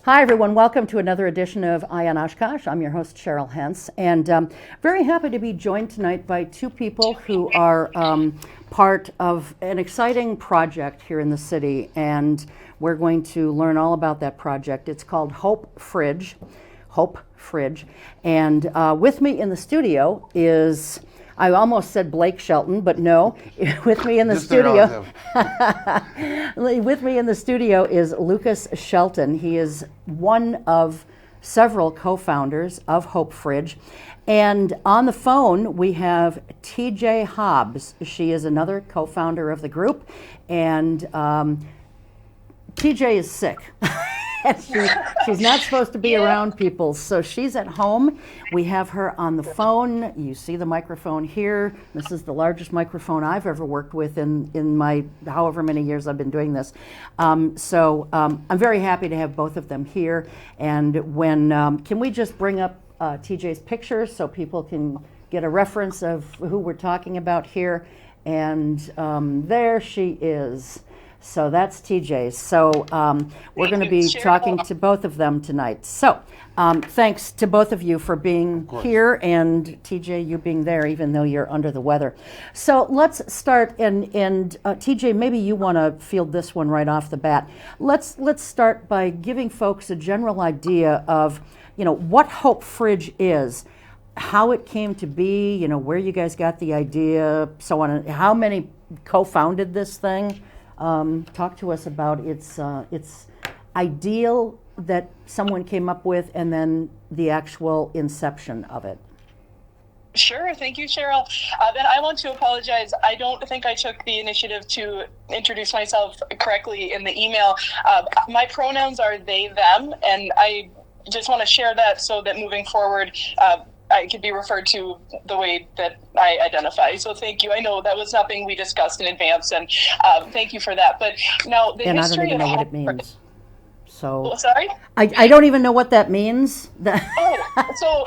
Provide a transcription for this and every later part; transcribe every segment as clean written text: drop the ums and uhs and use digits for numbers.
Hi, everyone. Welcome to another edition of On Oshkosh. I'm your host, Cheryl Hentz, and very happy to be joined tonight by two people who are part of an exciting project here in the city, and we're going to learn all about that project. It's called Hope Fridge, and with me in the studio is, I almost said Blake Shelton, but no. With me in the studio, with me in the studio is Lukas Shelton. He is one of several co-founders of Hope Fridge, and on the phone we have TJ Hobbs. She is another co-founder of the group, and TJ is sick. She's not supposed to be around people, so she's at home. We have her on the phone. You see the microphone here. This is the largest microphone I've ever worked with in my however many years I've been doing this. I'm very happy to have both of them here. And can we just bring up TJ's picture so people can get a reference of who we're talking about here? And there she is. So that's TJ. So we're going to be talking to both of them tonight. So thanks to both of you for being here, and TJ, you being there, even though you're under the weather. So let's start, and TJ, maybe you want to field this one right off the bat. Let's start by giving folks a general idea of, what Hope Fridge is, how it came to be, where you guys got the idea, so on, and how many co-founded this thing. Talk to us about its ideal that someone came up with, and then the actual inception of it. Sure. Thank you, Cheryl. Then I want to apologize. I don't think I took the initiative to introduce myself correctly in the email. My pronouns are they, them, and I just want to share that so that moving forward, I could be referred to the way that I identify. So thank you. I know that was nothing we discussed in advance, and thank you for that. But now the history I don't even know what it means. So sorry? I don't even know what that means. So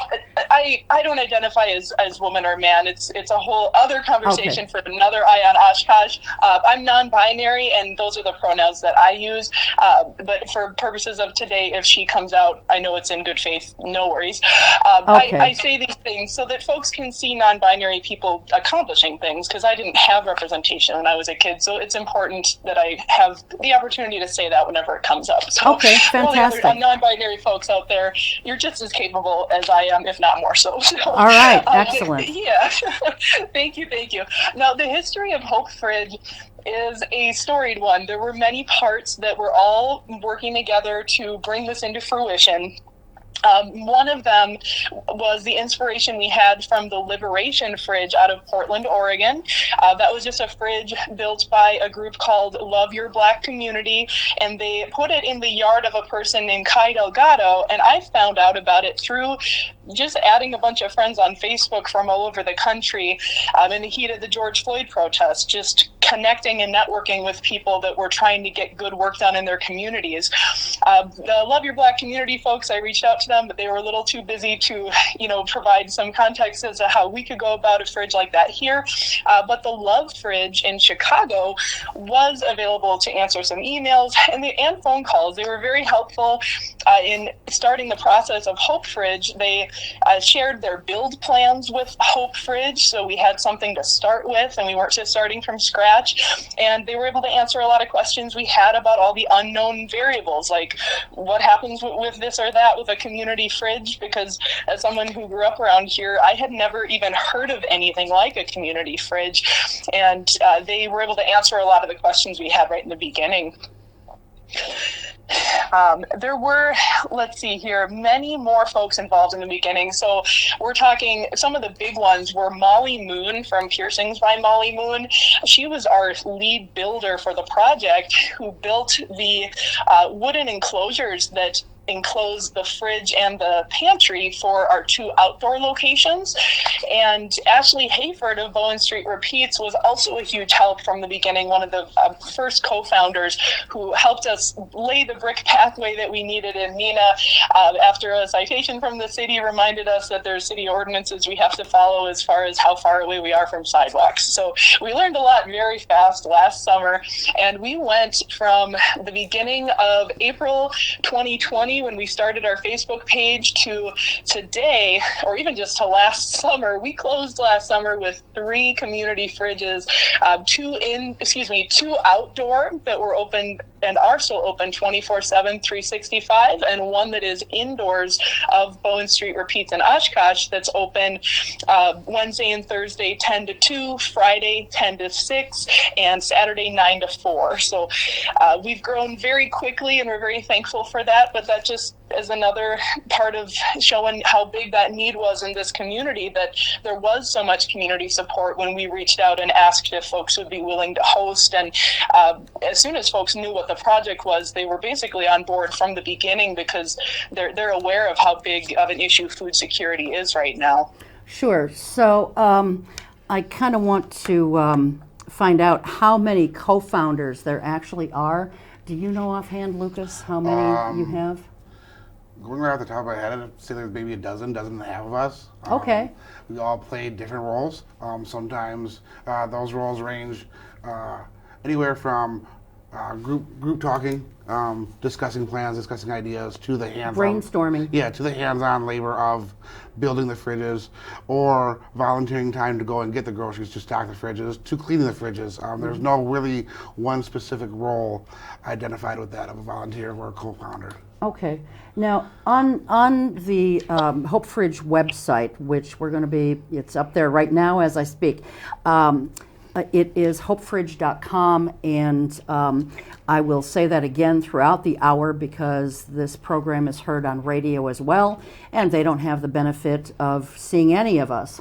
I don't identify as woman or man. It's a whole other conversation for another Eye on Oshkosh. I'm non-binary, and those are the pronouns that I use. But for purposes of today, if she comes out, I know it's in good faith. No worries. I say these things so that folks can see non-binary people accomplishing things, because I didn't have representation when I was a kid. So it's important that I have the opportunity to say that whenever it comes up. So okay, fantastic. All the other non-binary folks out there, you're just as capable as I am, if not more so. All right, excellent. Yeah, thank you. Now, the history of Hope Fridge is a storied one. There were many parts that were all working together to bring this into fruition. One of them was the inspiration we had from the Liberation Fridge out of Portland, Oregon. That was just a fridge built by a group called Love Your Black Community, and they put it in the yard of a person named Kai Delgado, and I found out about it through just adding a bunch of friends on Facebook from all over the country in the heat of the George Floyd protest, just connecting and networking with people that were trying to get good work done in their communities. The Love Your Black Community folks, I reached out to them, but they were a little too busy to, provide some context as to how we could go about a fridge like that here. But the Love Fridge in Chicago was available to answer some emails and phone calls. They were very helpful in starting the process of Hope Fridge. They shared their build plans with Hope Fridge, so we had something to start with, and we weren't just starting from scratch. And they were able to answer a lot of questions we had about all the unknown variables, like what happens with this or that with a community fridge, because as someone who grew up around here, I had never even heard of anything like a community fridge. And they were able to answer a lot of the questions we had right in the beginning. There were, many more folks involved in the beginning. So we're talking, some of the big ones were Molly Moon from Piercings by Molly Moon. She was our lead builder for the project, who built the wooden enclosures that enclose the fridge and the pantry for our two outdoor locations. And Ashley Hayford of Bowen Street Repeats was also a huge help from the beginning, one of the first co-founders who helped us lay the brick pathway that we needed in Neenah. After a citation from the city reminded us that there's city ordinances we have to follow as far as how far away we are from sidewalks. So we learned a lot very fast last summer, and we went from the beginning of April 2020 2020 when we started our Facebook page to today, or even just to last summer, we closed last summer with 3 community fridges, 2 outdoor that were open and are still open 24/7, 365, and one that is indoors of Bowen Street Repeats in Oshkosh that's open Wednesday and Thursday 10 to 2, Friday 10 to 6, and Saturday 9 to 4. So we've grown very quickly, and we're very thankful for that, but that just is another part of showing how big that need was in this community, that there was so much community support when we reached out and asked if folks would be willing to host. And as soon as folks knew what the project was, they were basically on board from the beginning, because they're aware of how big of an issue food security is right now. Sure. So I kind of want to find out how many co-founders there actually are. Do you know offhand, Lucas, how many you have? Going right off the top of my head, I'd say there's maybe a dozen and a half of us. Okay. We all played different roles. Sometimes those roles range anywhere from group talking, discussing plans, discussing ideas, to the hands-on brainstorming. Yeah, to the hands-on labor of building the fridges, or volunteering time to go and get the groceries to stock the fridges, to cleaning the fridges. There's no really one specific role identified with that of a volunteer or a co-founder. Okay. Now, on the Hope Fridge website, which it's up there right now as I speak, it is hopefridge.com, and I will say that again throughout the hour, because this program is heard on radio as well, and they don't have the benefit of seeing any of us.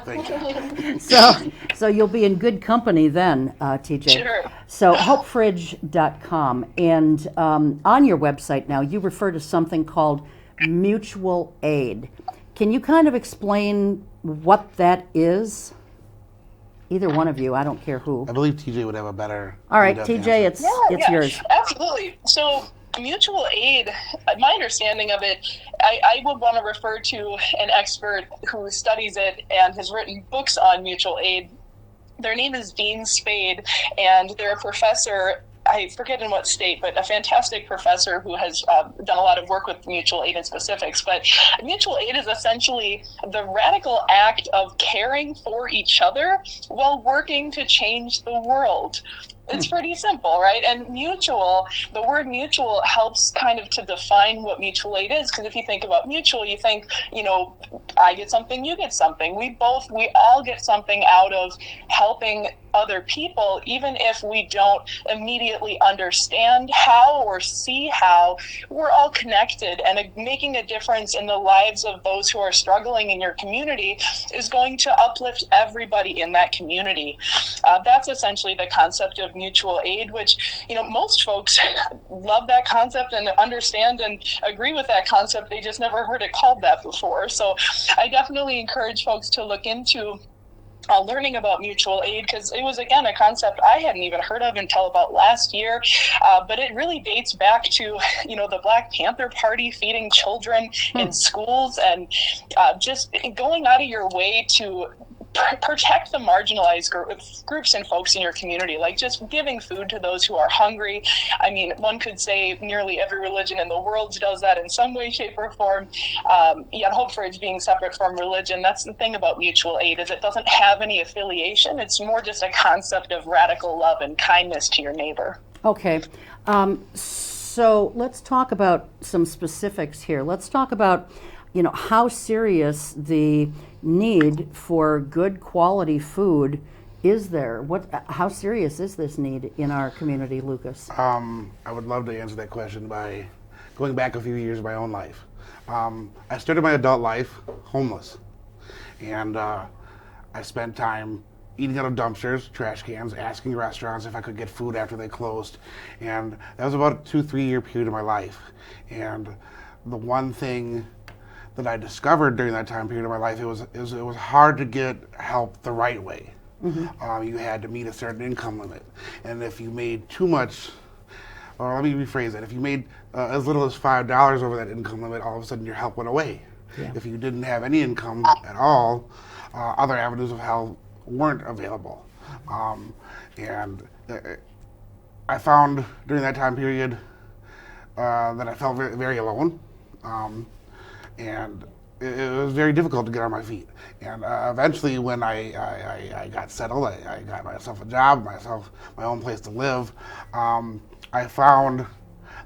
Thank you. So you'll be in good company then, TJ. Sure. So hopefridge.com, and on your website now you refer to something called mutual aid. Can you kind of explain what that is? Either one of you, I don't care who. I believe TJ would have a better. All right, in-depth TJ, answer. it's yours. Absolutely. So mutual aid, my understanding of it, I would want to refer to an expert who studies it and has written books on mutual aid. Their name is Dean Spade, and they're a professor, I forget in what state, but a fantastic professor who has done a lot of work with mutual aid in specifics. But mutual aid is essentially the radical act of caring for each other while working to change the world. It's pretty simple, right? And mutual, the word mutual helps kind of to define what mutual aid is, because if you think about mutual, you think, I get something, you get something. We all get something out of helping other people, even if we don't immediately understand how or see how. We're all connected, and making a difference in the lives of those who are struggling in your community is going to uplift everybody in that community. That's essentially the concept of mutual aid, which, most folks love that concept and understand and agree with that concept. They just never heard it called that before. So I definitely encourage folks to look into learning about mutual aid, because it was, again, a concept I hadn't even heard of until about last year. But it really dates back to, the Black Panther Party feeding children in schools, and just going out of your way to protect the marginalized groups and folks in your community, like just giving food to those who are hungry. I mean, one could say nearly every religion in the world does that in some way, shape, or form. Yet Hope Fridge being separate from religion, that's the thing about mutual aid, is it doesn't have any affiliation. It's more just a concept of radical love and kindness to your neighbor. Okay. So let's talk about some specifics here. Let's talk about, how serious the need for good quality food is there. How serious is this need in our community, Lucas? I would love to answer that question by going back a few years of my own life. I started my adult life homeless, and I spent time eating out of dumpsters, trash cans, asking restaurants if I could get food after they closed. And that was about a 2-3 year period of my life. And the one thing that I discovered during that time period of my life, it was hard to get help the right way. Mm-hmm. You had to meet a certain income limit. And if you made too much, or let me rephrase that, if you made as little as $5 over that income limit, all of a sudden your help went away. Yeah. If you didn't have any income at all, other avenues of help weren't available. And I found during that time period that I felt very, very alone, and it was very difficult to get on my feet. And eventually, when I got settled, I got myself a job, my own place to live. I found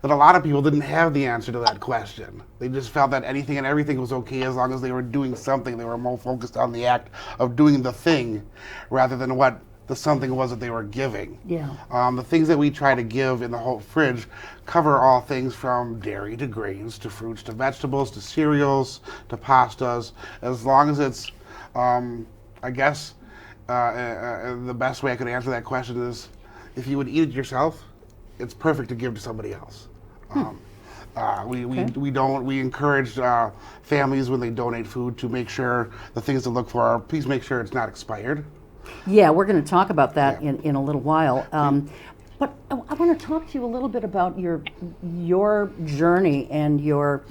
that a lot of people didn't have the answer to that question. They just felt that anything and everything was okay as long as they were doing something. They were more focused on the act of doing the thing rather than what the something was that they were giving. Yeah. The things that we try to give in the Hope Fridge cover all things from dairy to grains to fruits to vegetables to cereals to pastas. As long as it's, I guess, the best way I could answer that question is if you would eat it yourself, it's perfect to give to somebody else. We encourage families when they donate food to make sure the things to look for are, please make sure it's not expired. Yeah, we're going to talk about that Yeah. in a little while. But I want to talk to you a little bit about your journey and your,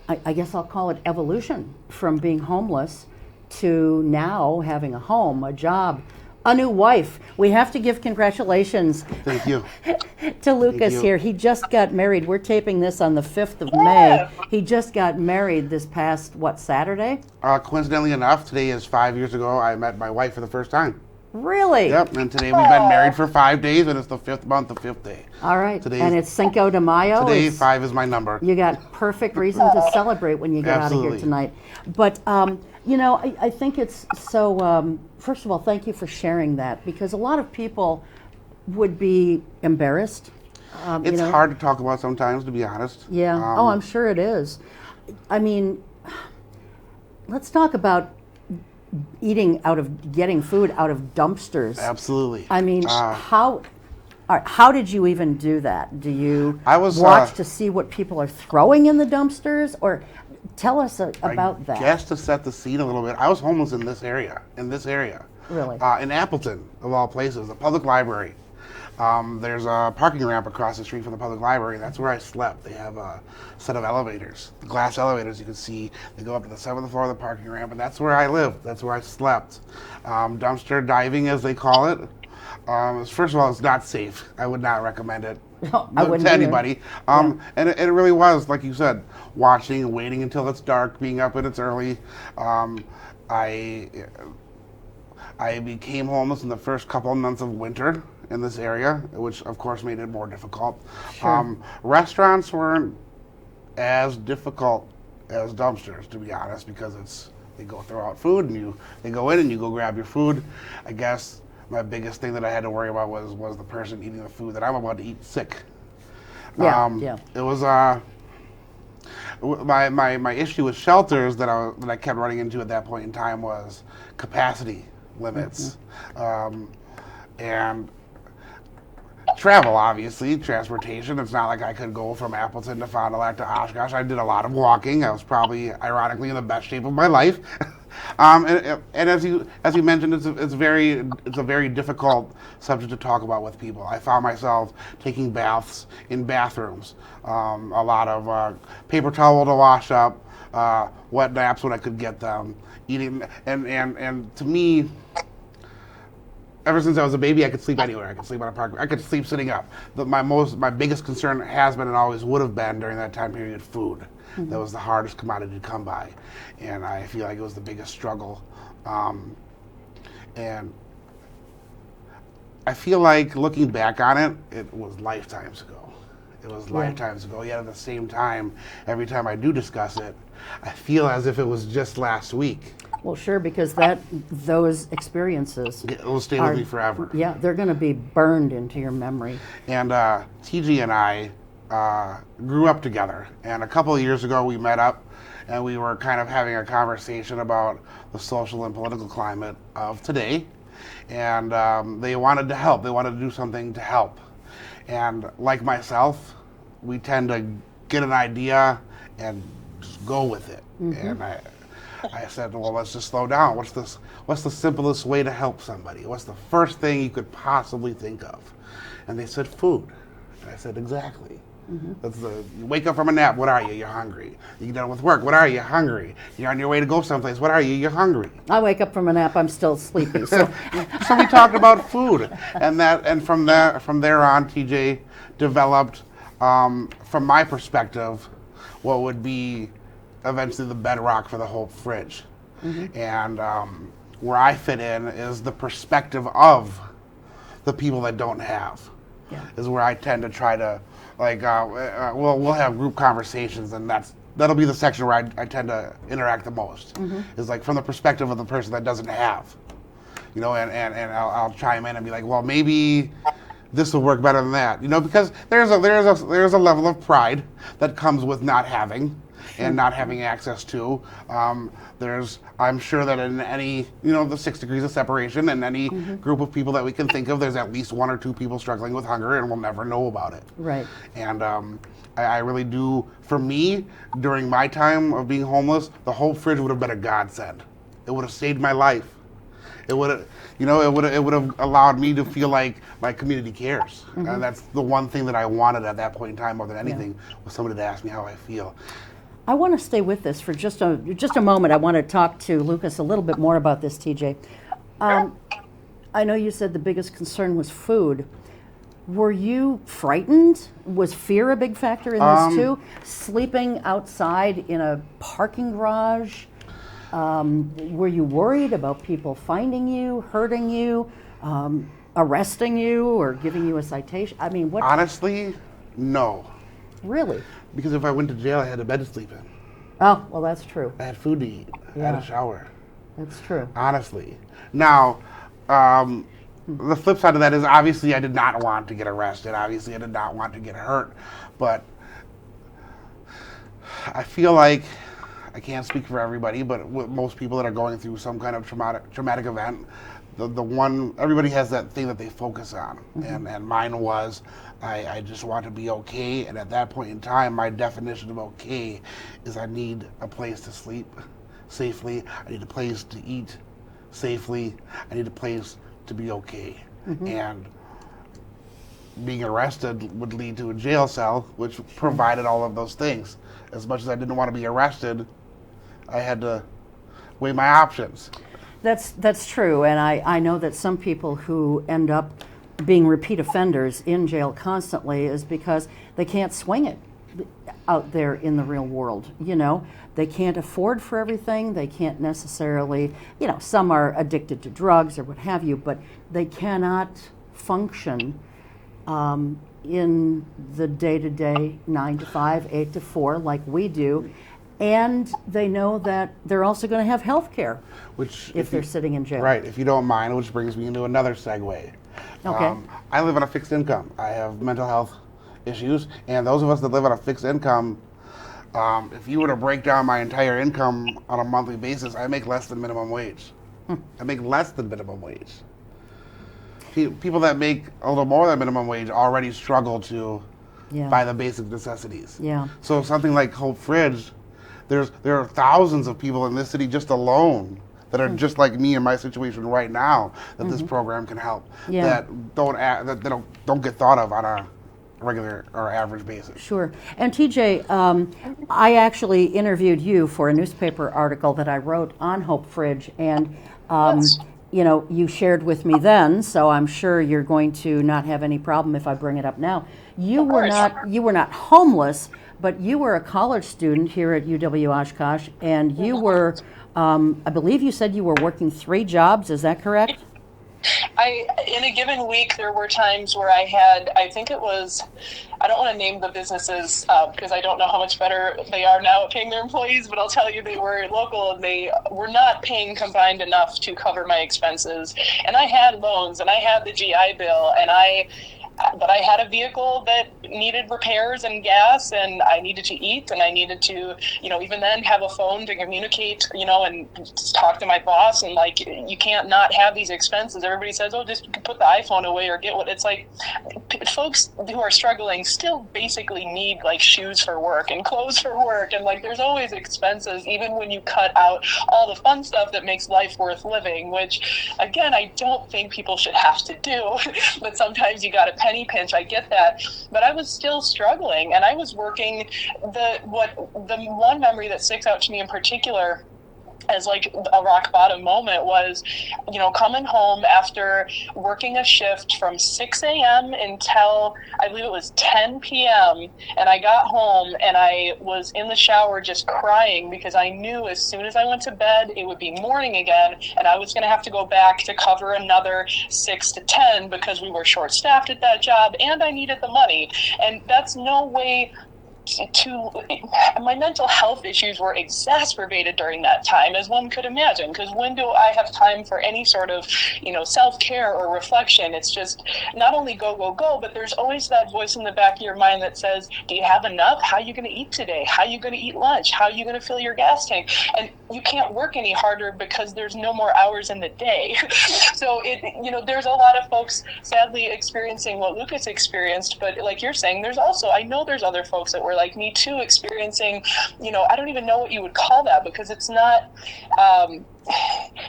I guess I'll call it evolution from being homeless to now having a home, a job, a new wife. We have to give congratulations Thank you. to Lukas you. here. He just got married. We're taping this on the 5th of May. He just got married this past, Saturday? Coincidentally enough, today is 5 years ago I met my wife for the first time. Really? Yep, and today we've been married for 5 days, and it's the 5th month, the 5th day. All right. Today's- And it's Cinco de Mayo. Today, It's- 5 is my number. You got perfect reason to celebrate when you get out of Absolutely. here tonight. But, I think it's so, first of all, thank you for sharing that, because a lot of people would be embarrassed. It's hard to talk about sometimes, to be honest. Yeah. I'm sure it is. I mean, let's talk about getting food out of dumpsters. Absolutely. I mean, how did you even do that? Do you I was, watch to see what people are throwing in the dumpsters, or tell us about that? I guess to set the scene a little bit, I was homeless in this area. Really? In Appleton, of all places, the public library. There's a parking ramp across the street from the public library. That's where I slept. They have a set of elevators, glass elevators you can see. They go up to the 7th floor of the parking ramp, and that's where I lived. That's where I slept. Dumpster diving, as they call it. First of all, it's not safe. I would not recommend it I wouldn't to either. anybody. And it really was, like you said, watching and waiting until it's dark, being up when it's early. I became homeless in the first couple of months of winter in this area, which of course made it more difficult. Sure. Restaurants weren't as difficult as dumpsters, to be honest, because they go throw out food and they go in and you go grab your food. I guess my biggest thing that I had to worry about was the person eating the food that I'm about to eat sick. Yeah. It was my issue with shelters that I kept running into at that point in time was capacity limits, and travel, obviously, transportation. It's not like I could go from Appleton to Fond du Lac to Oshkosh. I did a lot of walking. I was probably, ironically, in the best shape of my life. And as you mentioned, it's a very difficult subject to talk about with people. I found myself taking baths in bathrooms, a lot of paper towel to wash up, wet naps when I could get them, eating, and to me, ever since I was a baby, I could sleep anywhere. I could sleep on a park. I could sleep sitting up. My biggest concern has been and always would have been during that time period food. Mm-hmm. That was the hardest commodity to come by, and I feel like it was the biggest struggle. And I feel like looking back on it, it was lifetimes ago. Yet at the same time, every time I do discuss it, I feel as if it was just last week. Well, sure, because those experiences It will stay with me forever. Yeah, they're going to be burned into your memory. And TG and I grew up together. And a couple of years ago, we met up, and we were kind of having a conversation about the social and political climate of today. And they wanted to help. They wanted to do something to help. And like myself, we tend to get an idea and just go with it. Mm-hmm. And I said, well, let's just slow down. What's the simplest way to help somebody? What's the first thing you could possibly think of? And they said, food. And I said, exactly. Mm-hmm. You wake up from a nap, what are you? You're hungry. You get done with work, what are you? Hungry. You're on your way to go someplace, what are you? You're hungry. I wake up from a nap, I'm still sleepy. So, so we talked about food, and from there on, TJ developed from my perspective, what would be eventually the bedrock for the Hope Fridge. And where I fit in is the perspective of the people that don't have. Is where I tend to try to, like, we'll have group conversations, and that'll be the section where I tend to interact the most. Is like from the perspective of the person that doesn't have, and I'll chime in and be like, well, maybe this will work better than that, because there's a level of pride that comes with not having and not having access to. I'm sure that in any, the 6 degrees of separation, in any group of people that we can think of, there's at least 1 or 2 people struggling with hunger, and we'll never know about it. Right. And I really do, for me, during my time of being homeless, the Hope Fridge would have been a godsend. It would have saved my life. It would have, it would have allowed me to feel like my community cares. And that's the one thing that I wanted at that point in time more than anything, was somebody to ask me how I feel. I want to stay with this for just a moment. I want to talk to Lukas a little bit more about this, TJ. I know you said the biggest concern was food. Were you frightened? Was fear a big factor in this too? Sleeping outside in a parking garage? Were you worried about people finding you, hurting you, arresting you, or giving you a citation? I mean, what? Honestly, no. Really? Because if I went to jail, I had a bed to sleep in. Oh, well, that's true. I had food to eat. I had a shower. That's true. Honestly. Now, the flip side of that is obviously I did not want to get arrested. Obviously, I did not want to get hurt. But I feel like, I can't speak for everybody, but with most people that are going through some kind of traumatic event, the one, everybody has that thing that they focus on. And mine was, I just want to be okay. And at that point in time, my definition of okay is I need a place to sleep safely. I need a place to eat safely. I need a place to be okay. And being arrested would lead to a jail cell, which provided all of those things. As much as I didn't want to be arrested, I had to weigh my options. That's true, and I know that some people who end up being repeat offenders in jail constantly is because they can't swing it out there in the real world. They can't afford for everything. They can't necessarily, some are addicted to drugs or what have you, but they cannot function in the day-to-day 9 to 5, 8 to 4 like we do. And they know that they're also going to have health care if they're sitting in jail. Right, if you don't mind, which brings me into another segue. Okay. I live on a fixed income. I have mental health issues, and those of us that live on a fixed income, if you were to break down my entire income on a monthly basis, I make less than minimum wage. I make less than minimum wage. People that make a little more than minimum wage already struggle to buy the basic necessities. Yeah. So something like Hope Fridge, there are thousands of people in this city just alone that are just like me in my situation right now that this program can help. That don't get thought of on a regular or average basis. Sure. And TJ, I actually interviewed you for a newspaper article that I wrote on Hope Fridge, and you shared with me then, so I'm sure you're going to not have any problem if I bring it up now. You were not homeless, but you were a college student here at UW Oshkosh, and you were, I believe you said you were working 3 jobs. Is that correct? In a given week, there were times where I had, I think it was, I don't want to name the businesses because I don't know how much better they are now at paying their employees, but I'll tell you they were local and they were not paying combined enough to cover my expenses. And I had loans and I had the GI Bill but I had a vehicle that needed repairs and gas, and I needed to eat, and I needed to, even then have a phone to communicate, and talk to my boss. And like, you can't not have these expenses. Everybody says, oh, just put the iPhone away or get what. It's like, folks who are struggling still basically need like shoes for work and clothes for work, and like there's always expenses, even when you cut out all the fun stuff that makes life worth living, which again, I don't think people should have to do. But sometimes you got to penny pinch. I get that, but I was still struggling, and I was working. The one memory that sticks out to me in particular as like a rock bottom moment was, coming home after working a shift from 6 a.m. until I believe it was 10 p.m. And I got home and I was in the shower just crying because I knew as soon as I went to bed, it would be morning again. And I was going to have to go back to cover another 6 to 10 because we were short staffed at that job and I needed the money. And that's no way my mental health issues were exacerbated during that time, as one could imagine, because when do I have time for any sort of, self-care or reflection? It's just not only go, go, go, but there's always that voice in the back of your mind that says, do you have enough? How are you going to eat today? How are you going to eat lunch? How are you going to fill your gas tank? And you can't work any harder because there's no more hours in the day. So there's a lot of folks sadly experiencing what Lukas experienced, but like you're saying, I know there's other folks that were like me too, experiencing, I don't even know what you would call that, because it's not,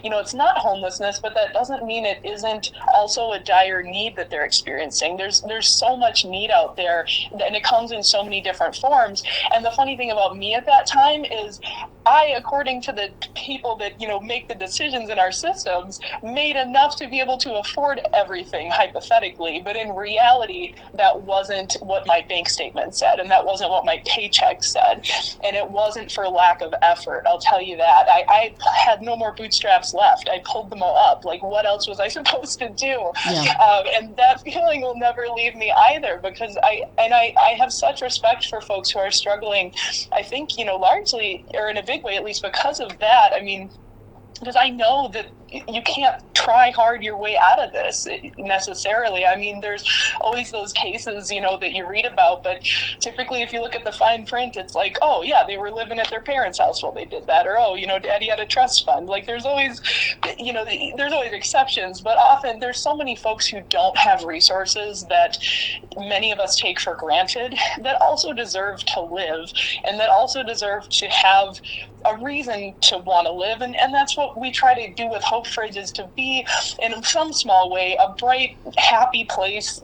it's not homelessness, but that doesn't mean it isn't also a dire need that they're experiencing. There's so much need out there, and it comes in so many different forms. And the funny thing about me at that time is I, according to the people that, make the decisions in our systems, made enough to be able to afford everything, hypothetically. But in reality, that wasn't what my bank statement said, and that wasn't what my paycheck said. And it wasn't for lack of effort, I'll tell you that. I had no more bootstraps left. I pulled them all up. Like, what else was I supposed to do? Yeah. And that feeling will never leave me either, because I have such respect for folks who are struggling, I think, largely, or in a big way, at least because of that. I mean, because I know that you can't try hard your way out of this necessarily. I mean, there's always those cases, that you read about, but typically if you look at the fine print, it's like, oh yeah, they were living at their parents' house while they did that, or daddy had a trust fund. Like, there's always, there's always exceptions, but often there's so many folks who don't have resources that many of us take for granted that also deserve to live, and that also deserve to have a reason to want to live. And that's what we try to do with Hope Fridge, is to be, in some small way, a bright, happy place,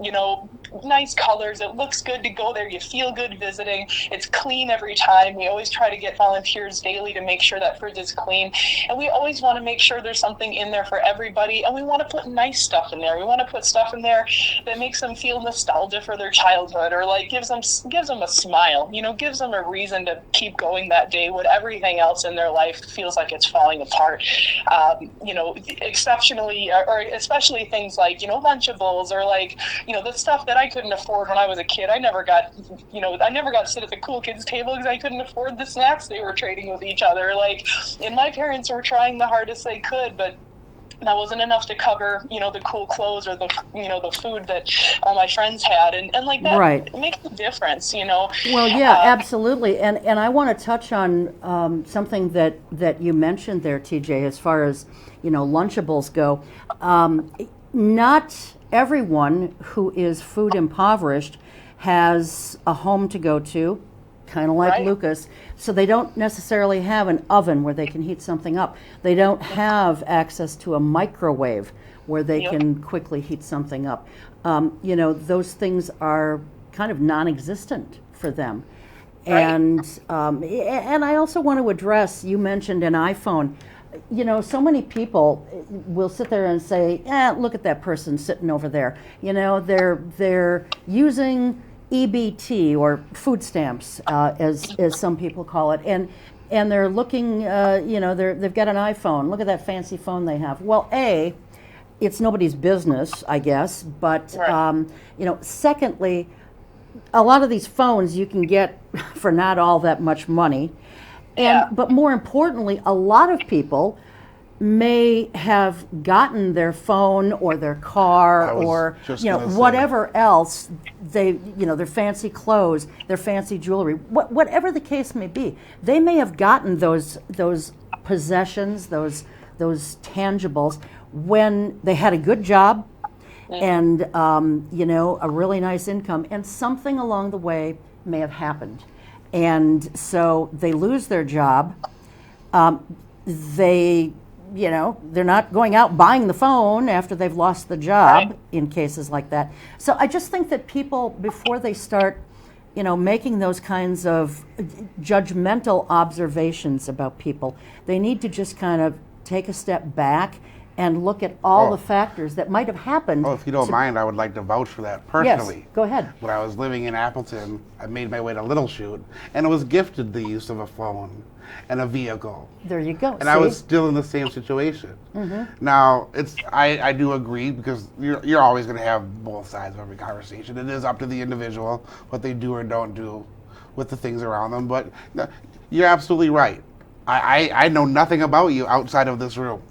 nice colors. It looks good to go there. You feel good visiting. It's clean every time. We always try to get volunteers daily to make sure that fridge is clean. And we always want to make sure there's something in there for everybody. And we want to put nice stuff in there. We want to put stuff in there that makes them feel nostalgia for their childhood, or like gives them a smile, gives them a reason to keep going that day when everything else in their life feels like it's falling apart. Exceptionally, or especially things like, Lunchables, or like, the stuff that I couldn't afford when I was a kid. I never got to sit at the cool kids table because I couldn't afford the snacks they were trading with each other. Like, and my parents were trying the hardest they could, but that wasn't enough to cover, the cool clothes or the, the food that all my friends had. And like that right. Makes a difference, Well, yeah, absolutely. And I want to touch on something that you mentioned there, TJ, as far as, Lunchables go. Not everyone who is food impoverished has a home to go to, kind of like right. Lukas. So they don't necessarily have an oven where they can heat something up. They don't have access to a microwave where they yep. can quickly heat something up. Those things are kind of non-existent for them. Right. And I also want to address, you mentioned an iPhone. So many people will sit there and say, look at that person sitting over there. They're using EBT, or food stamps, as some people call it, and they're looking, they've got an iPhone. Look at that fancy phone they have. Well, it's nobody's business, I guess, but right. Secondly, a lot of these phones you can get for not all that much money. But more importantly, a lot of people may have gotten their phone or their car or whatever else their fancy clothes, their fancy jewelry, whatever the case may be. They may have gotten those possessions, those tangibles, when they had a good job and a really nice income, and something along the way may have happened. And so they lose their job. They're not going out buying the phone after they've lost the job right. in cases like that. So I just think that people, before they start, making those kinds of judgmental observations about people. They need to just kind of take a step back and look at all the factors that might have happened. Oh, if you don't mind, I would like to vouch for that personally. Yes, go ahead. When I was living in Appleton, I made my way to Little Chute, and was gifted the use of a phone and a vehicle. There you go. And I was still in the same situation. Now, I do agree, because you're always going to have both sides of every conversation. It is up to the individual what they do or don't do with the things around them. But you're absolutely right. I know nothing about you outside of this room,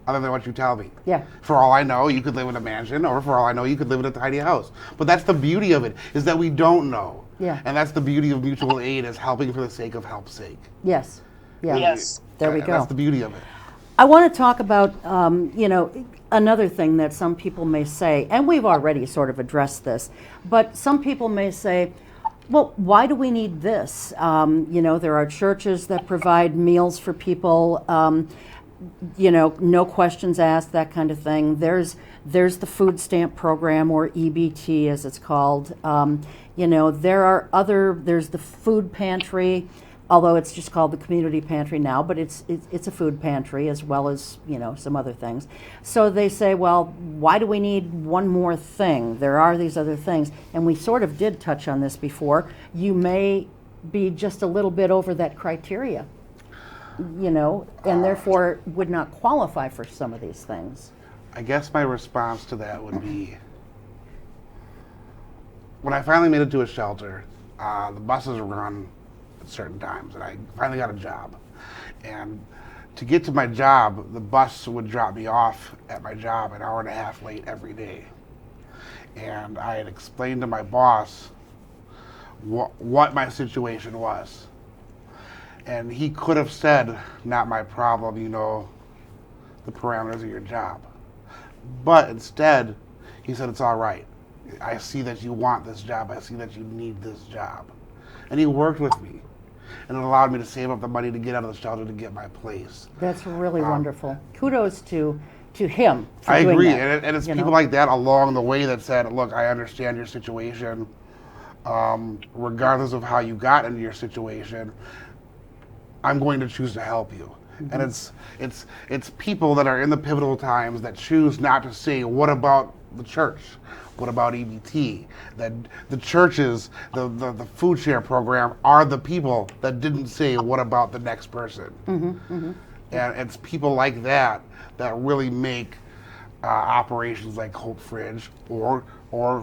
other than what you tell me. Yeah. For all I know, you could live in a mansion, or for all I know, you could live in a tiny house. But that's the beauty of it, is that we don't know. Yeah. And that's the beauty of mutual aid, is helping for the sake of help's sake. Yes. Yeah. Yes. There we And go. that's the beauty of it. I want to talk about, another thing that some people may say, and we've already sort of addressed this, but some people may say, well, why do we need this? There are churches that provide meals for people, no questions asked, that kind of thing. There's the food stamp program, or EBT as it's called. There's the food pantry, although it's just called the community pantry now, but it's a food pantry as well as, some other things. So they say, well, why do we need one more thing? There are these other things. And we sort of did touch on this before. You may be just a little bit over that criteria, and therefore would not qualify for some of these things. I guess my response to that would be, when I finally made it to a shelter, the buses run at certain times, and I finally got a job. And to get to my job, the bus would drop me off at my job an hour and a half late every day. And I had explained to my boss what my situation was. And he could have said, not my problem, the parameters of your job. But instead, he said, it's all right. I see that you want this job. I see that you need this job. And he worked with me. And it allowed me to save up the money to get out of the shelter to get my place. That's really wonderful. Kudos to him for I doing agree. that. And it's people like that along the way that said, look, I understand your situation. Regardless of how you got into your situation, I'm going to choose to help you. And it's people that are in the pivotal times that choose not to say, what about the church? What about EBT? That the churches, the food share program are the people that didn't say, what about the next person? And it's people like that that really make operations like Hope Fridge or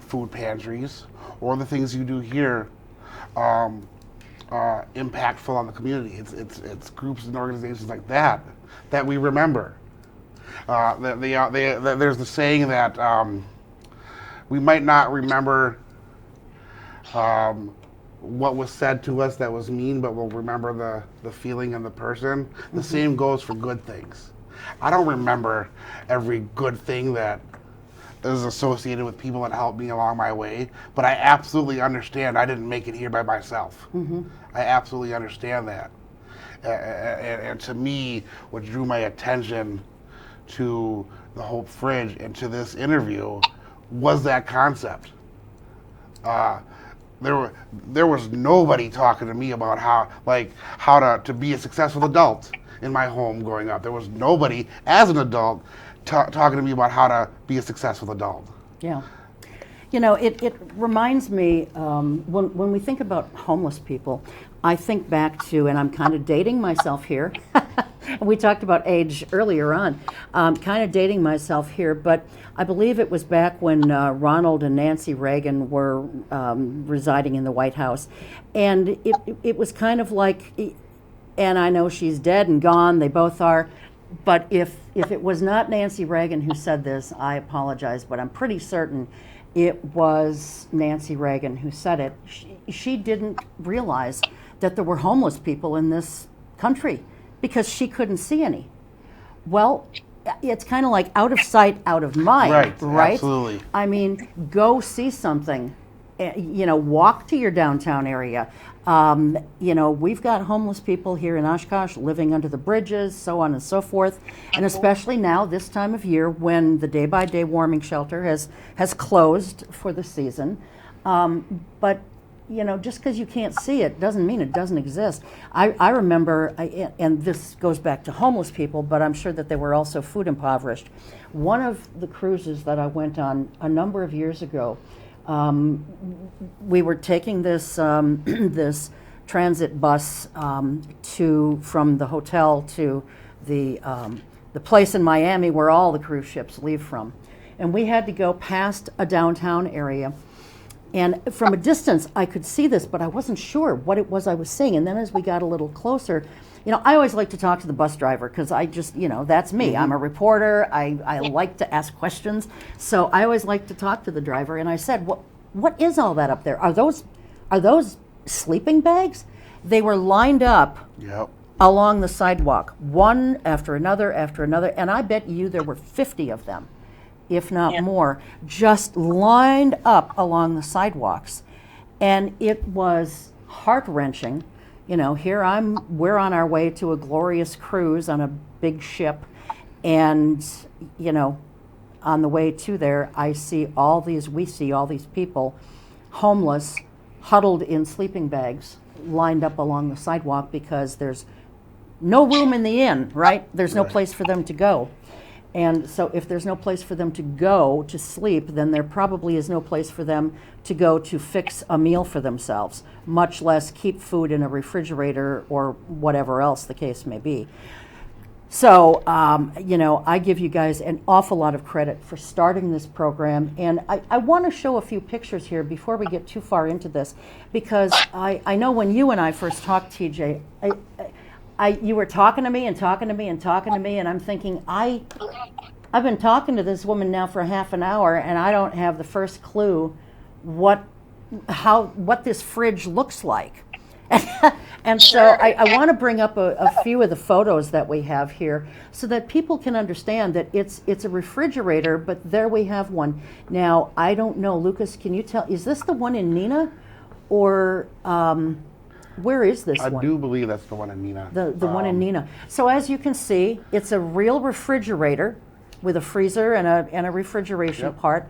food pantries or the things you do here impactful on the community. It's groups and organizations like that we remember. There's the saying that we might not remember what was said to us that was mean, but we'll remember the feeling and the person. The same goes for good things. I don't remember every good thing that is associated with people that helped me along my way, but I absolutely understand I didn't make it here by myself. I absolutely understand that. And to me, what drew my attention to the Hope Fridge and to this interview was that concept. There was nobody talking to me about how to be a successful adult in my home growing up. There was nobody as an adult talking to me about how to be a successful adult. Yeah. It reminds me, when we think about homeless people, I think back to, and I'm kind of dating myself here. We talked about age earlier on, kind of dating myself here, but I believe it was back when Ronald and Nancy Reagan were residing in the White House. And it was kind of like, and I know she's dead and gone, they both are, but if it was not Nancy Reagan who said this, I apologize, but I'm pretty certain it was Nancy Reagan who said it. She didn't realize that there were homeless people in this country because she couldn't see any. Well, it's kind of like out of sight, out of mind, right? Absolutely. I mean, go see something. Walk to your downtown area. We've got homeless people here in Oshkosh living under the bridges, so on and so forth. And especially now, this time of year, when the day-by-day warming shelter has closed for the season. But just because you can't see it doesn't mean it doesn't exist. I remember, and this goes back to homeless people, but I'm sure that they were also food impoverished. One of the cruises that I went on a number of years ago, we were taking this this transit bus from the hotel to the place in Miami where all the cruise ships leave from, and we had to go past a downtown area. And from a distance, I could see this, but I wasn't sure what it was I was seeing. And then as we got a little closer, I always like to talk to the bus driver because I just, that's me. Mm-hmm. I'm a reporter. I like to ask questions. So I always like to talk to the driver. And I said, what is all that up there? Are those sleeping bags? They were lined up along the sidewalk, one after another, and I bet you there were 50 of them, if not more, just lined up along the sidewalks. And it was heart-wrenching. We're on our way to a glorious cruise on a big ship, and, on the way to there, we see all these people, homeless, huddled in sleeping bags, lined up along the sidewalk because there's no room in the inn, right? There's no place for them to go. And so if there's no place for them to go to sleep, then there probably is no place for them to go to fix a meal for themselves, much less keep food in a refrigerator or whatever else the case may be. So, I give you guys an awful lot of credit for starting this program. And I want to show a few pictures here before we get too far into this, because I know when you and I first talked, TJ, you were talking to me, and I'm thinking, I've been talking to this woman now for half an hour, and I don't have the first clue what this fridge looks like. And so I want to bring up a few of the photos that we have here so that people can understand that it's a refrigerator, but there we have one. Now, I don't know, Lukas, can you tell, is this the one in Neenah, or where is this one? I do believe that's the one in Neenah. The one in Neenah. So as you can see, it's a real refrigerator with a freezer and a refrigeration part,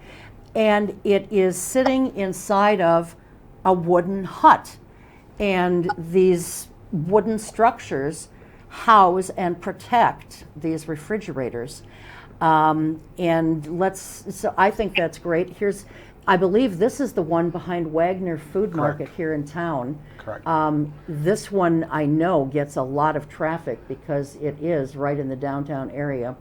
and it is sitting inside of a wooden hut. And these wooden structures house and protect these refrigerators. So I think that's great. I believe this is the one behind Wagner Food Market here in town. Correct. This one I know gets a lot of traffic because it is right in the downtown area.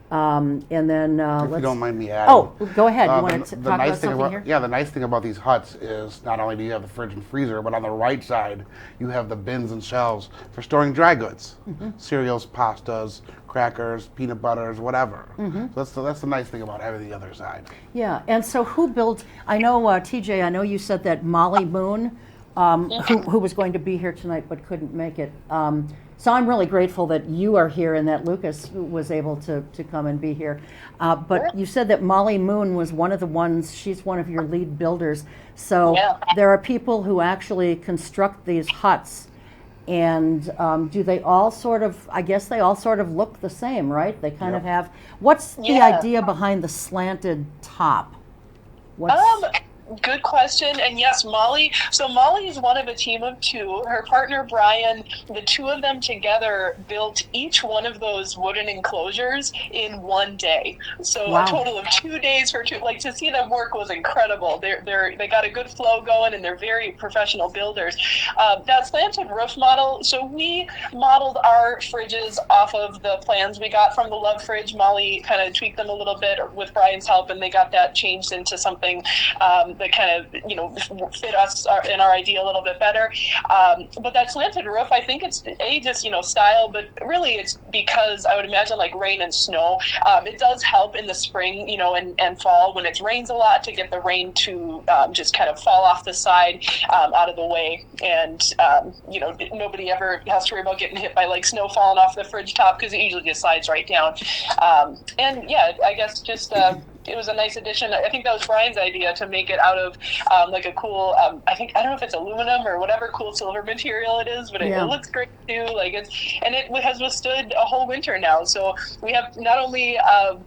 And then if you don't mind me adding. Oh, go ahead. You want to talk about something here? Yeah, the nice thing about these huts is not only do you have the fridge and freezer, but on the right side you have the bins and shelves for storing dry goods, cereals, pastas, crackers, peanut butters, whatever. So that's the nice thing about having the other side. Yeah, and so who built? I know TJ. I know you said that Molly Moon, who was going to be here tonight but couldn't make it. So I'm really grateful that you are here and that Lukas was able to come and be here. But you said that Molly Moon was one of the ones, she's one of your lead builders. So there are people who actually construct these huts. And do they all I guess they all sort of look the same, right? They kind of have, what's the idea behind the slanted top? Good question. And yes, Molly. So Molly is one of a team of two. Her partner, Brian, the two of them together built each one of those wooden enclosures in one day. So a total of 2 days for two. Like, to see them work was incredible. They got a good flow going, and they're very professional builders. That slanted roof model. So we modeled our fridges off of the plans we got from the Love Fridge. Molly kind of tweaked them a little bit with Brian's help, and they got that changed into something that kind of, fit us in our idea a little bit better. But that slanted roof, I think it's just, style, but really it's because I would imagine like rain and snow. It does help in the spring, and fall when it rains a lot to get the rain to just kind of fall off the side out of the way. And, nobody ever has to worry about getting hit by like snow falling off the fridge top because it usually just slides right down. And yeah, I guess just it was a nice addition. I think that was Brian's idea to make it out of like a cool, I don't know if it's aluminum or whatever cool silver material it is, but it looks great too. Like it has withstood a whole winter now. So we have not only, I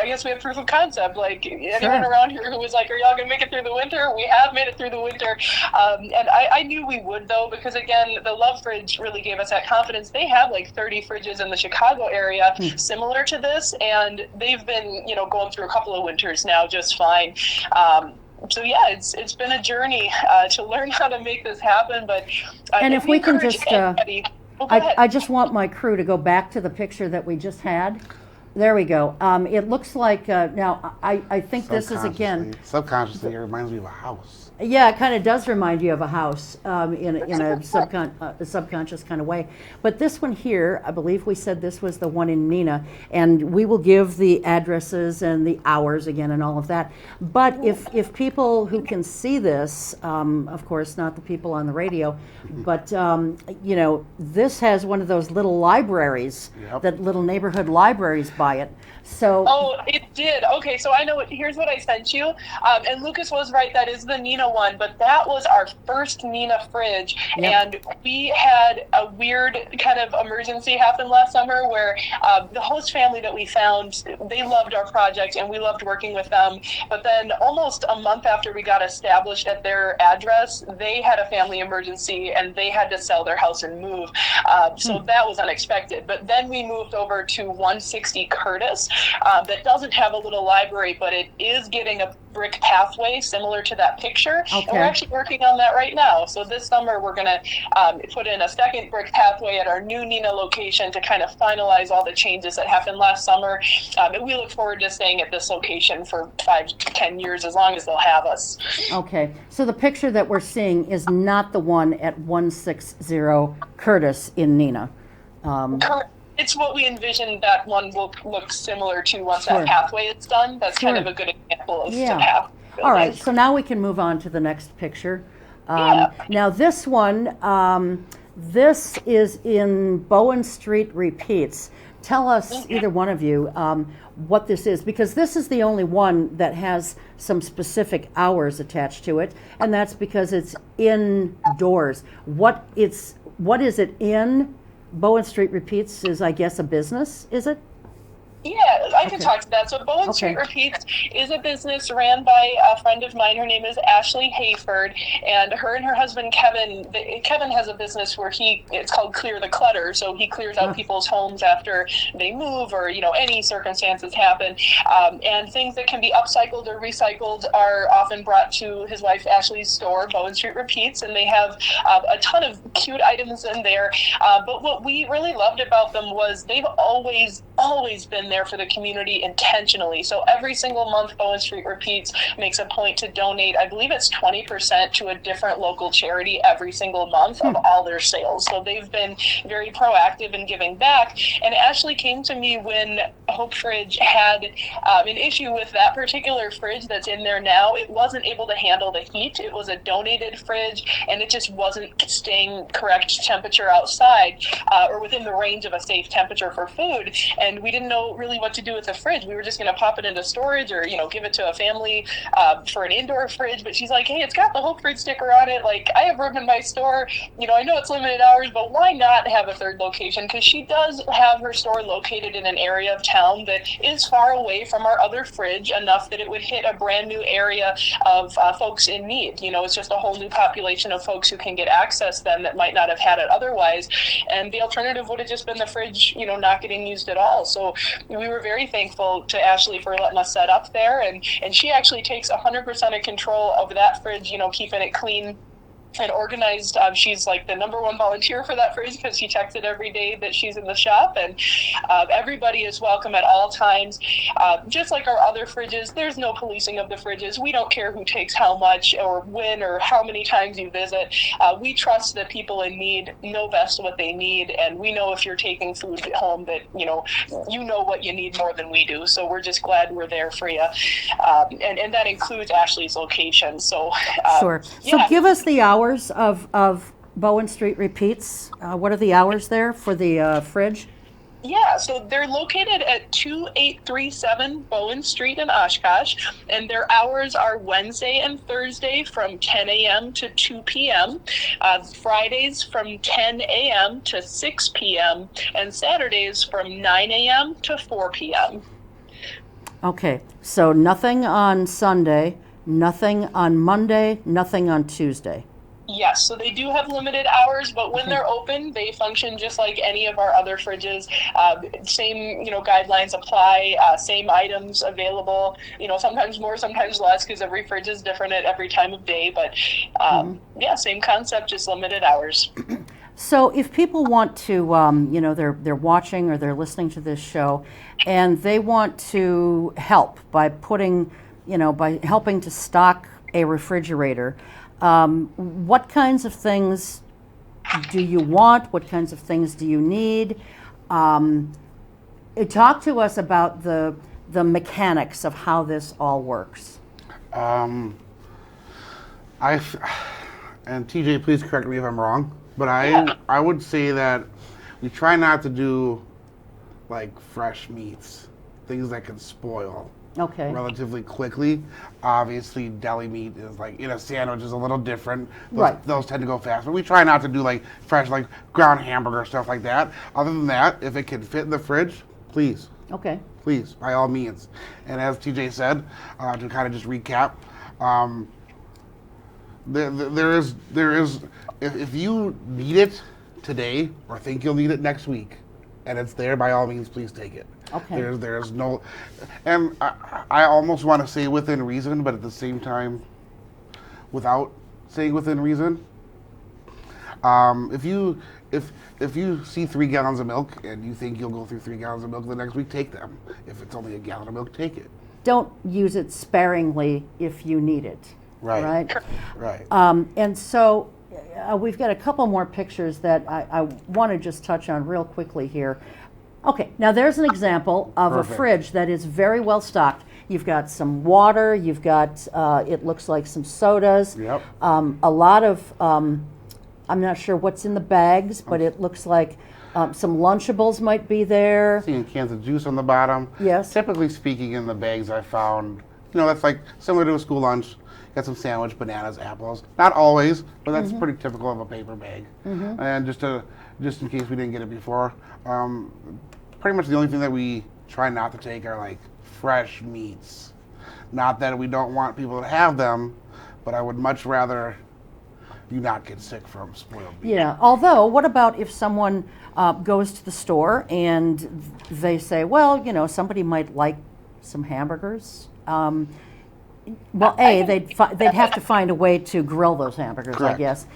guess we have proof of concept. Like anyone around here who was like, "Are y'all gonna make it through the winter?" We have made it through the winter, and I knew we would though, because again, the Love Fridge really gave us that confidence. They have like 30 fridges in the Chicago area similar to this, and they've been going through a couple of winters now just fine. So yeah, it's been a journey to learn how to make this happen. But and if we can just, I I just want my crew to go back to the picture that we just had. There we go. It looks like now. I think this is again subconsciously. It reminds me of a house. Yeah, it kind of does remind you of a house in a subconscious kind of way. But this one here, I believe we said this was the one in Neenah, and we will give the addresses and the hours again and all of that. But if people who can see this, of course, not the people on the radio, but this has one of those little libraries, that little neighborhood libraries by it. So it did. Okay, so I know here's what I sent you. And Lukas was right, that is the Neenah one, but that was our first Neenah fridge. And we had a weird kind of emergency happen last summer where the host family that we found, they loved our project and we loved working with them. But then almost a month after we got established at their address, they had a family emergency and they had to sell their house and move. So that was unexpected. But then we moved over to 160 Curtis. That doesn't have a little library, but it is getting a brick pathway similar to that picture. And we're actually working on that right now. So this summer we're going to put in a second brick pathway at our new Neenah location to kind of finalize all the changes that happened last summer. And we look forward to staying at this location for 5 to 10 years, as long as they'll have us. Okay. So the picture that we're seeing is not the one at 160 Curtis in Neenah. Correct. It's what we envisioned that one will look similar to once that pathway is done. That's kind of a good example of the path. All right, so now we can move on to the next picture. Now this one, this is in Bowen Street Repeats. Tell us, either one of you, what this is, because this is the only one that has some specific hours attached to it, and that's because it's indoors. What is it in? Bowen Street Repeats is, I guess, a business, is it? Yeah, I can talk to that. So Bowen Street Repeats is a business ran by a friend of mine. Her name is Ashley Hayford, and her husband Kevin. Kevin has a business where it's called Clear the Clutter. So he clears out people's homes after they move, or any circumstances happen, and things that can be upcycled or recycled are often brought to his wife Ashley's store, Bowen Street Repeats, and they have a ton of cute items in there. But what we really loved about them was they've always been there for the community intentionally. So every single month, Bowen Street Repeats makes a point to donate, I believe it's 20% to a different local charity every single month of all their sales. So they've been very proactive in giving back. And Ashley came to me when Hope Fridge had an issue with that particular fridge that's in there now. It wasn't able to handle the heat. It was a donated fridge, and it just wasn't staying correct temperature outside or within the range of a safe temperature for food. And we didn't know really what to do with the fridge. We were just going to pop it into storage or give it to a family for an indoor fridge. But she's like, hey, it's got the Hope Fridge sticker on it. Like, I have room in my store. I know it's limited hours, but why not have a third location? Because she does have her store located in an area of town that is far away from our other fridge enough that it would hit a brand new area of folks in need. It's just a whole new population of folks who can get access then that might not have had it otherwise. And the alternative would have just been the fridge, not getting used at all. So we were very thankful to Ashley for letting us set up there, and she actually takes 100% of control of that fridge, keeping it clean and organized. She's like the number one volunteer for that fridge because she checks it every day that she's in the shop, and everybody is welcome at all times. Just like our other fridges, there's no policing of the fridges. We don't care who takes how much or when or how many times you visit. We trust that people in need know best what they need, and we know if you're taking food home that you know what you need more than we do. So we're just glad we're there for you, and that includes Ashley's location. So sure. So give us the hours of Bowen Street Repeats. What are the hours there for the fridge? Yeah, so they're located at 2837 Bowen Street in Oshkosh, and their hours are Wednesday and Thursday from 10 a.m. to 2 p.m., Fridays from 10 a.m. to 6 p.m., and Saturdays from 9 a.m. to 4 p.m. Okay, so nothing on Sunday, nothing on Monday, nothing on Tuesday. Yes, so they do have limited hours, but when they're open, they function just like any of our other fridges. Same, guidelines apply. Same items available. Sometimes more, sometimes less, because every fridge is different at every time of day. But yeah, same concept, just limited hours. So if people want to, they're watching or they're listening to this show, and they want to help by by helping to stock a refrigerator. What kinds of things do you want? What kinds of things do you need? Talk to us about the mechanics of how this all works. And TJ, please correct me if I'm wrong, but I would say that we try not to do like fresh meats, things that can spoil. Okay. Relatively quickly. Obviously, deli meat is like in a sandwich is a little different. Right. Those tend to go fast, but we try not to do like fresh, like ground hamburger stuff like that. Other than that, if it can fit in the fridge, please. Okay. Please, by all means. And as TJ said, to kind of just recap, there is if you need it today or think you'll need it next week, and it's there, by all means, please take it. Okay. There's no, and I almost want to say within reason, but at the same time, without saying within reason. If you see 3 gallons of milk and you think you'll go through 3 gallons of milk the next week, take them. If it's only a gallon of milk, take it. Don't use it sparingly if you need it. Right. Right. And so we've got a couple more pictures that I want to just touch on real quickly here. Okay, now there's an example of Perfect. a fridge that is very well stocked. You've got some water, you've got, it looks like some sodas, Yep. A lot of, I'm not sure what's in the bags, but it looks like some Lunchables might be there. Seeing cans of juice on the bottom. Yes. Typically speaking, in the bags I found, that's like similar to a school lunch. Got some sandwich, bananas, apples. Not always, but that's pretty typical of a paper bag. And just in case we didn't get it before, pretty much the only thing that we try not to take are like fresh meats. Not that we don't want people to have them, but I would much rather you not get sick from spoiled meat. Yeah, although, what about if someone goes to the store and they say, well, somebody might like some hamburgers? Well, they'd have to find a way to grill those hamburgers, Correct. I guess.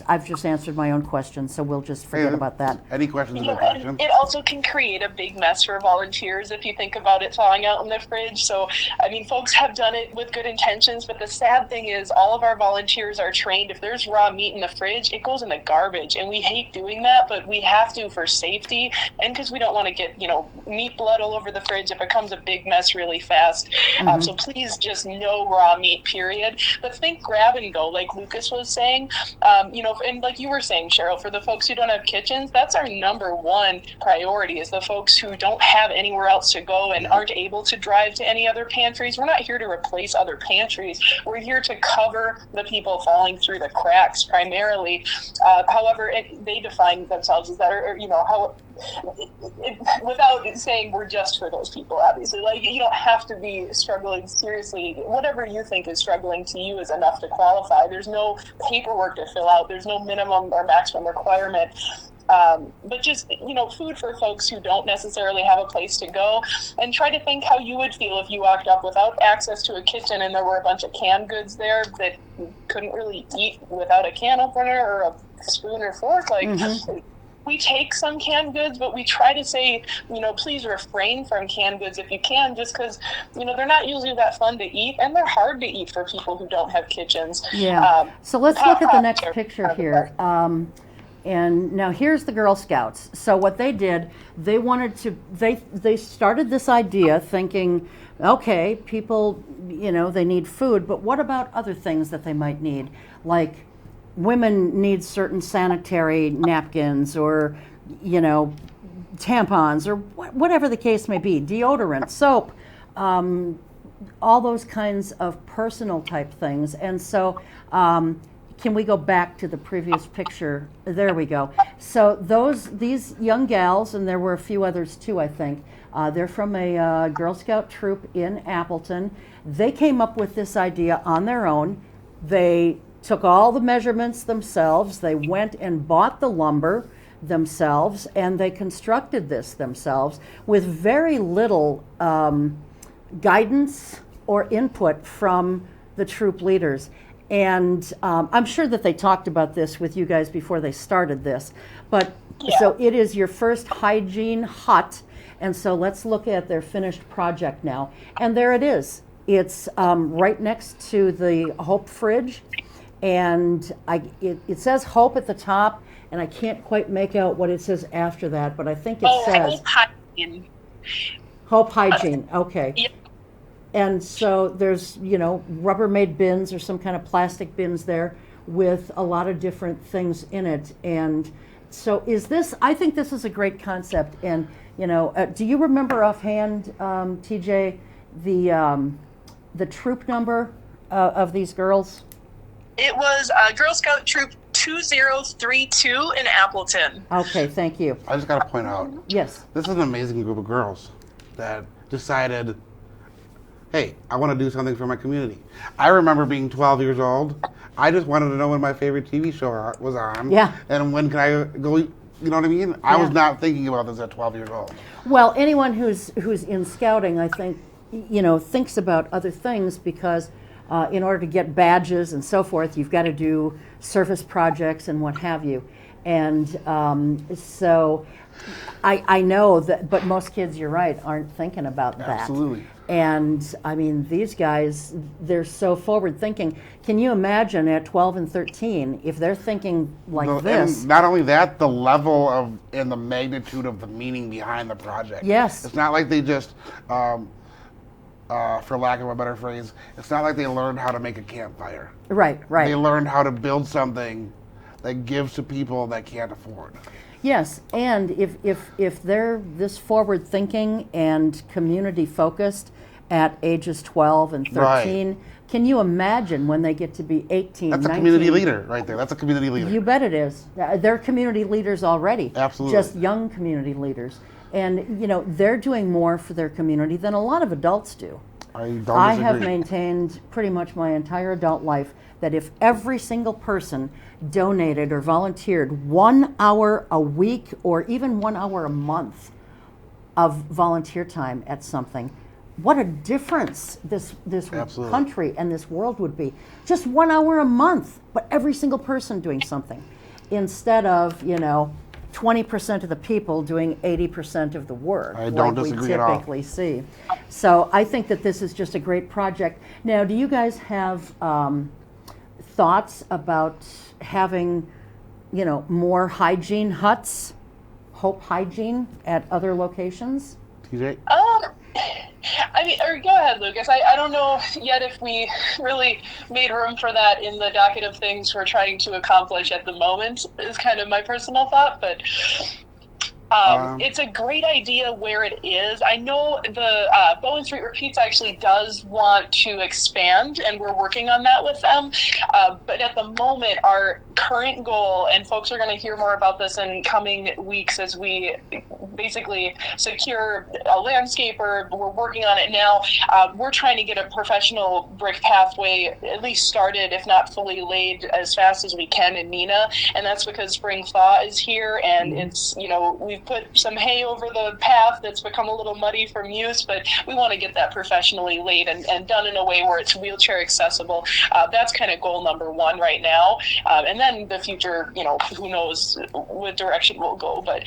I've just answered my own question, so we'll just forget about that. Any questions about And questions? it also can create a big mess for volunteers if you think about it thawing out in the fridge. So, folks have done it with good intentions, but the sad thing is all of our volunteers are trained. If there's raw meat in the fridge, it goes in the garbage, and we hate doing that, but we have to for safety and because we don't want to get, meat blood all over the fridge. It becomes a big mess really fast. So please just no raw meat, period. But think grab and go, like Lukas was saying. And like you were saying, Cheryl, for the folks who don't have kitchens, that's our number one priority is the folks who don't have anywhere else to go and aren't able to drive to any other pantries. We're not here to replace other pantries. We're here to cover the people falling through the cracks primarily. However, they define themselves as that, without saying we're just for those people, obviously. Like, you don't have to be struggling seriously. Whatever you think is struggling to you is enough to qualify. There's no paperwork to fill out. There's no minimum or maximum requirement. But just, food for folks who don't necessarily have a place to go, and try to think how you would feel if you walked up without access to a kitchen and there were a bunch of canned goods there that you couldn't really eat without a can opener or a spoon or fork. Like, we take some canned goods, but we try to say, please refrain from canned goods if you can, just because, they're not usually that fun to eat, and they're hard to eat for people who don't have kitchens. Yeah. So let's look at the next picture here. And now here's the Girl Scouts. So what they did, they started this idea thinking, okay, people, they need food, but what about other things that they might need? Like women need certain sanitary napkins or, tampons or whatever the case may be, deodorant, soap, all those kinds of personal type things. And so can we go back to the previous picture? There we go. So these young gals, and there were a few others too, I think, they're from a Girl Scout troop in Appleton. They came up with this idea on their own. They took all the measurements themselves. They went and bought the lumber themselves, and they constructed this themselves with very little guidance or input from the troop leaders. And I'm sure that they talked about this with you guys before they started this. But so it is your first hygiene hut. And so let's look at their finished project now. And there it is. It's right next to the Hope fridge. And it says Hope at the top, and I can't quite make out what it says after that, but I think it says Hope Hygiene. Hope Hygiene. Okay. Yep. And so there's, Rubbermaid bins or some kind of plastic bins there with a lot of different things in it. And so I think this is a great concept. And, do you remember offhand, TJ, the troop number of these girls? It was Girl Scout Troop 2032 in Appleton. Okay, thank you. I just got to point out, Yes. this is an amazing group of girls that decided, hey, I want to do something for my community. I remember being 12 years old. I just wanted to know when my favorite TV show was on. Yeah. And when can I go, you know what I mean? I was not thinking about this at 12 years old. Well, anyone who's in scouting, I think, thinks about other things because in order to get badges and so forth, you've got to do service projects and what have you. And so I know that, but most kids, you're right, aren't thinking about that. Absolutely. And I mean, these guys, they're so forward thinking. Can you imagine at 12 and 13 if they're thinking like this? And not only that, the level of and the magnitude of the meaning behind the project. Yes. It's not like they just, for lack of a better phrase, it's not like they learned how to make a campfire. Right. They learned how to build something that gives to people that can't afford. Yes, and if they're this forward thinking and community focused at ages 12 and 13, Right. Can you imagine when they get to be 18, That's 19? a community leader right there. That's a community leader. You bet it is. They're community leaders already. Absolutely. Just young community leaders. And, they're doing more for their community than a lot of adults do. I don't I have disagree. maintained pretty much my entire adult life that if every single person donated or volunteered 1 hour a week or even 1 hour a month of volunteer time at something, what a difference this Absolutely. country and this world would be. Just 1 hour a month, but every single person doing something instead of, 20% of the people doing 80% of the work, I don't like we disagree at all. typically see. So I think that this is just a great project. Now, do you guys have thoughts about having, more hygiene huts, Hope Hygiene, at other locations? TJ? Or go ahead, Lucas. I don't know yet if we really made room for that in the docket of things we're trying to accomplish at the moment, is kind of my personal thought, but it's a great idea where it is. I know the Bowen Street Repeats actually does want to expand, and we're working on that with them. But at the moment, our current goal, and folks are going to hear more about this in coming weeks as we basically secure a landscaper. We're working on it now. We're trying to get a professional brick pathway at least started, if not fully laid, as fast as we can in Neenah. And that's because spring thaw is here, and it's, we've put some hay over the path that's become a little muddy from use, but we want to get that professionally laid and done in a way where it's wheelchair accessible. That's kind of goal number one right now. And then the future, who knows what direction we'll go, but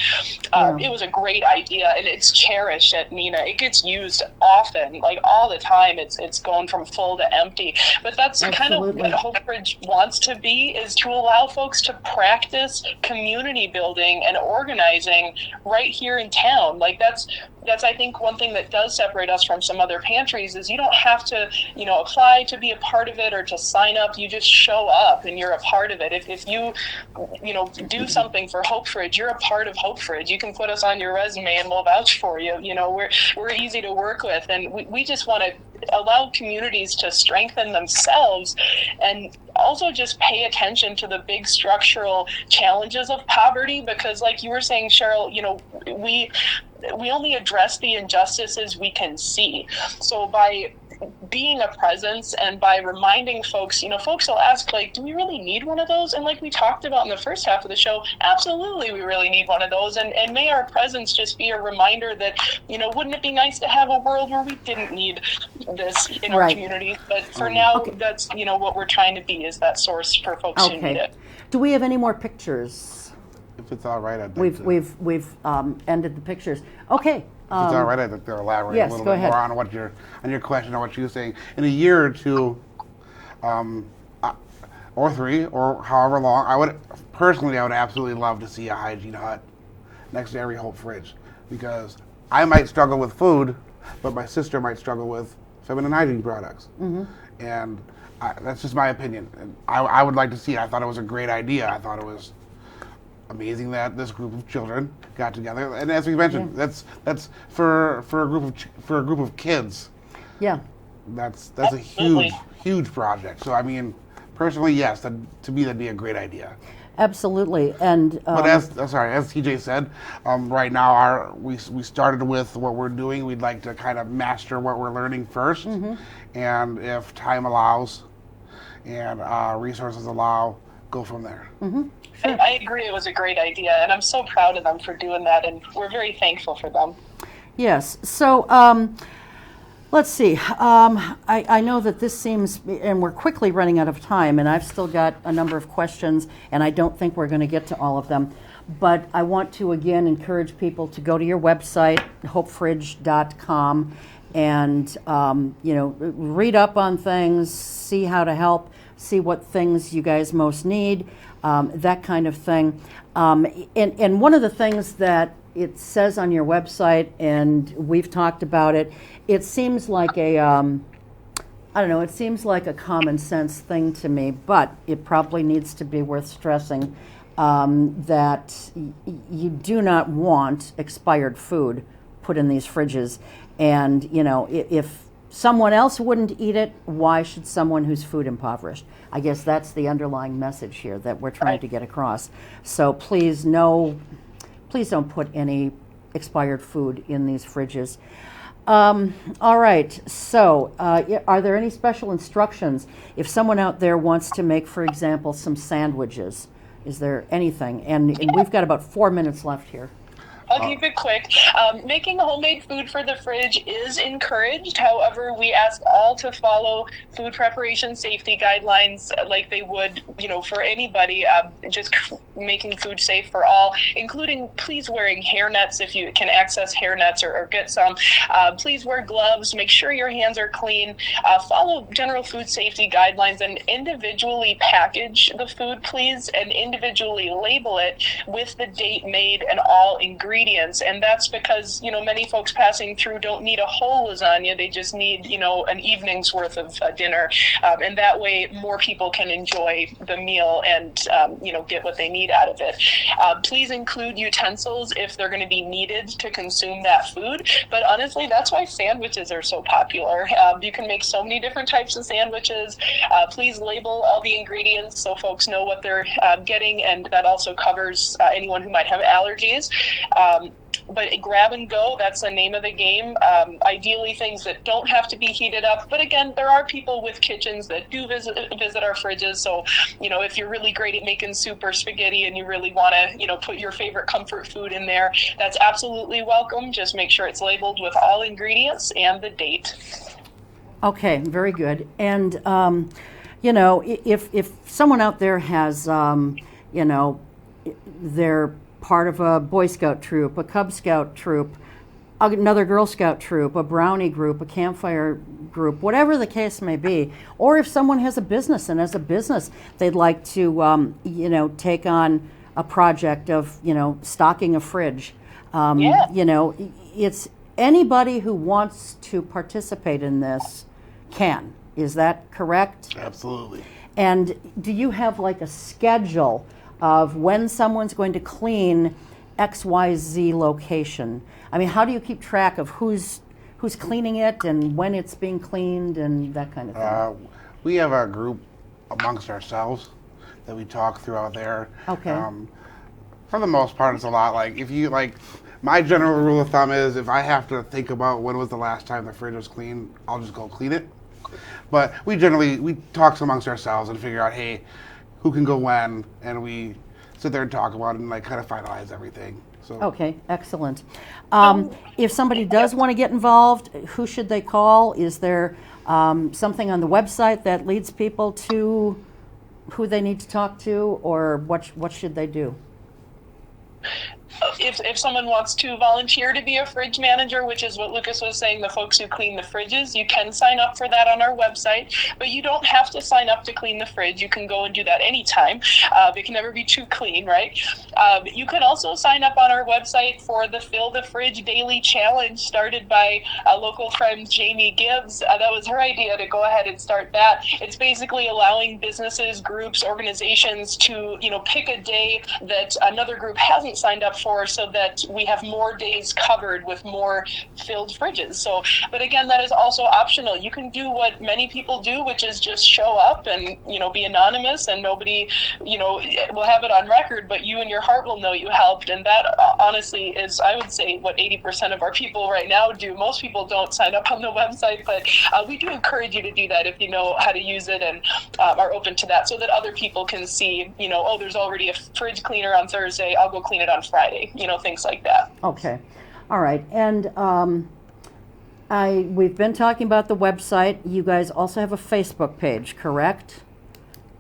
it was a great idea, and it's cherished at Neenah. It gets used often, like all the time. It's going from full to empty, but that's kind of what Hope Bridge wants to be, is to allow folks to practice community building and organizing right here in town. Like that's that's, I think, one thing that does separate us from some other pantries is you don't have to, apply to be a part of it or to sign up. You just show up and you're a part of it. If you, do something for Hope Fridge, you're a part of Hope Fridge. You can put us on your resume and we'll vouch for you. We're easy to work with, and we just want to allow communities to strengthen themselves and also just pay attention to the big structural challenges of poverty, because like you were saying, Cheryl, we only address the injustices we can see. So by being a presence and by reminding folks, folks will ask, like, do we really need one of those? And like we talked about in the first half of the show, absolutely we really need one of those. And may our presence just be a reminder that, wouldn't it be nice to have a world where we didn't need this in our community? But for now, that's, what we're trying to be, is that source for folks who need it. Do we have any more pictures? If it's all right, I'd like We've ended the pictures. Okay. If it's all right, I'd like to elaborate a little bit ahead. more on your question, on what you were saying. In a year or two, or 3, or however long, I would absolutely love to see a hygiene hut next to every Hope Fridge, because I might struggle with food, but my sister might struggle with feminine hygiene products, and that's just my opinion. And I would like to see it. I thought it was a great idea. I thought it was amazing that this group of children got together, and as we mentioned, that's for a group of kids. Yeah, that's a huge project. So I mean, personally, yes, to me that'd be a great idea. Absolutely, and but as TJ said, right now we started with what we're doing. We'd like to kind of master what we're learning first, and if time allows, and resources allow, go from there. Sure. I agree, it was a great idea, and I'm so proud of them for doing that, and we're very thankful for them. Yes. So let's see. I know that this seems, and we're quickly running out of time, and I've still got a number of questions, and I don't think we're going to get to all of them. But I want to, again, encourage people to go to your website, hopefridge.com, and read up on things, see how to help, see what things you guys most need, that kind of thing. And one of the things that it says on your website, and we've talked about it, it seems like it seems like a common sense thing to me, but it probably needs to be worth stressing, that you do not want expired food put in these fridges. And, if someone else wouldn't eat it, why should someone who's food impoverished? I guess that's the underlying message here that we're trying to get across. So please don't put any expired food in these fridges. All right, so are there any special instructions if someone out there wants to make, for example, some sandwiches? Is there anything? And we've got about 4 minutes left here. I'll keep it quick. Making homemade food for the fridge is encouraged. However, we ask all to follow food preparation safety guidelines like they would, for anybody, just making food safe for all, including please wearing hairnets if you can access hairnets or get some. Please wear gloves. Make sure your hands are clean. Follow general food safety guidelines and individually package the food, please, and individually label it with the date made and all ingredients. And that's because, many folks passing through don't need a whole lasagna. They just need, an evening's worth of dinner. And that way more people can enjoy the meal and, get what they need out of it. Please include utensils if they're going to be needed to consume that food. But honestly, that's why sandwiches are so popular. You can make so many different types of sandwiches. Please label all the ingredients so folks know what they're getting, and that also covers anyone who might have allergies. But grab and go, that's the name of the game. Ideally, things that don't have to be heated up. But again, there are people with kitchens that do visit our fridges. So, if you're really great at making soup or spaghetti and you really want to, put your favorite comfort food in there, that's absolutely welcome. Just make sure it's labeled with all ingredients and the date. Okay, very good. And, if someone out there has, they're part of a Boy Scout troop, a Cub Scout troop, another Girl Scout troop, a Brownie group, a Campfire group, whatever the case may be, or if someone has a business and as a business they'd like to, take on a project of, stocking a fridge, it's anybody who wants to participate in this can. Is that correct? Absolutely. And do you have like a schedule of when someone's going to clean XYZ location? I mean, how do you keep track of who's cleaning it and when it's being cleaned and that kind of thing? We have a group amongst ourselves that we talk throughout there. Okay. For the most part, it's a lot like if you like. My general rule of thumb is if I have to think about when was the last time the fridge was clean, I'll just go clean it. But we talk amongst ourselves and figure out, hey, who can go when, and we sit there and talk about it and like kind of finalize everything. So Okay, excellent. If somebody does want to get involved, who should they call? Is there something on the website that leads people to who they need to talk to, or what should they do? If someone wants to volunteer to be a fridge manager, which is what Lukas was saying, the folks who clean the fridges, you can sign up for that on our website, but you don't have to sign up to clean the fridge. You can go and do that anytime. It can never be too clean, right? You can also sign up on our website for the Fill the Fridge Daily Challenge started by a local friend, Jamie Gibbs. That was her idea to go ahead and start that. It's basically allowing businesses, groups, organizations to, pick a day that another group hasn't signed up for, so that we have more days covered with more filled fridges. So, but again, that is also optional. You can do what many people do, which is just show up and, be anonymous, and nobody, will have it on record, but you in your heart will know you helped. And that honestly is, I would say, what 80% of our people right now do. Most people don't sign up on the website, but we do encourage you to do that if you know how to use it and are open to that, so that other people can see, oh, there's already a fridge cleaner on Thursday, I'll go clean it on Friday, things like that. Okay, all right. And we've been talking about the website. You guys also have a Facebook page, correct?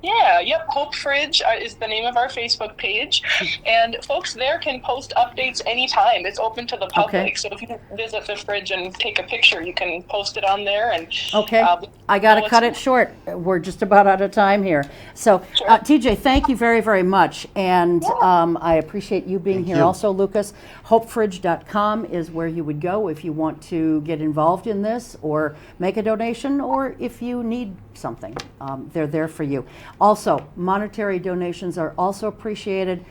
Yeah, yep. Hope Fridge is the name of our Facebook page. And folks there can post updates anytime. It's open to the public. Okay. So if you visit the fridge and take a picture, you can post it on there. And Okay. I got to cut it short. We're just about out of time here. So, Sure. TJ, thank you very, very much. And I appreciate you being here you. also, Lukas. HopeFridge.com is where you would go if you want to get involved in this or make a donation, or if you need something. They're there for you. Also, monetary donations are also appreciated.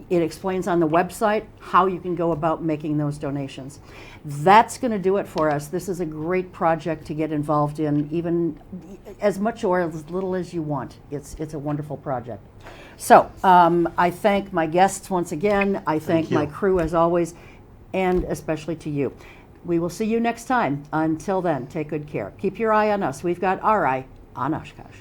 It explains on the website how you can go about making those donations. That's going to do it for us. This is a great project to get involved in, even as much or as little as you want. It's a wonderful project. So I thank my guests once again. I thank my crew as always, and especially to you. We will see you next time. Until then, take good care. Keep your eye on us. We've got our eye on Oshkosh.